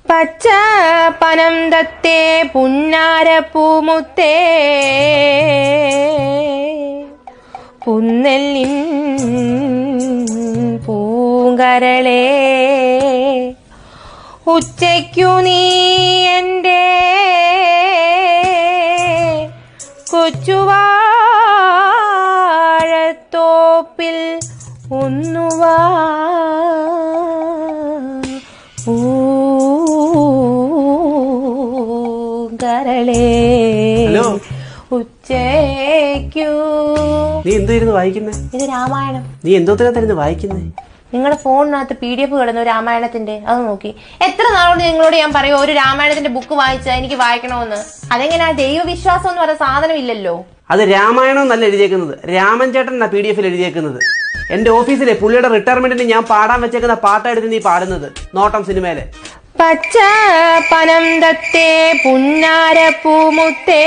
പച്ച പനം തത്തേ പുന്നാരപ്പൂമുത്തേ പുന്നെല്ലിൻ പൂങ്കരളേ ഉച്ചയ്ക്കു നീ എൻ്റെ കൊച്ചുവാഴത്തോപ്പിൽ ഒന്നുവാ പൂങ്കരളേ ഉച്ചയ്ക്കു. നീ എന്തായിരുന്നു വായിക്കുന്നേ? ഇത് രാമായണം. നീ എന്തോത്തിനായിരുന്നു വായിക്കുന്നേ? നിങ്ങളുടെ ഫോണിനകത്ത് PDF കിടന്നു രാമായണത്തിന്റെ, അത് നോക്കി. എത്ര നാളോട് നിങ്ങളോട് ഞാൻ പറയും ഒരു രാമായണത്തിന്റെ ബുക്ക് വായിച്ചാൽ എനിക്ക് വായിക്കണമെന്ന്. അതെങ്ങനെയാ? ദൈവവിശ്വാസം എന്ന് പറയുന്ന സാധനം ഇല്ലല്ലോ. അത് രാമായണം എന്നല്ല എഴുതിയേക്കുന്നത്, രാമൻ ചേട്ടൻ എന്നാ PDF എഴുതിയേക്കുന്നത്. എന്റെ ഓഫീസിലെ പുള്ളിയുടെ റിട്ടയർമെന്റിന് ഞാൻ പാടാൻ വെച്ചേക്കുന്ന പാട്ടായിരുന്നു നീ പാടുന്നത് നോട്ടം സിനിമയിലെ. പച്ച പനം തത്തേ പുന്നാരപ്പൂമുത്തേ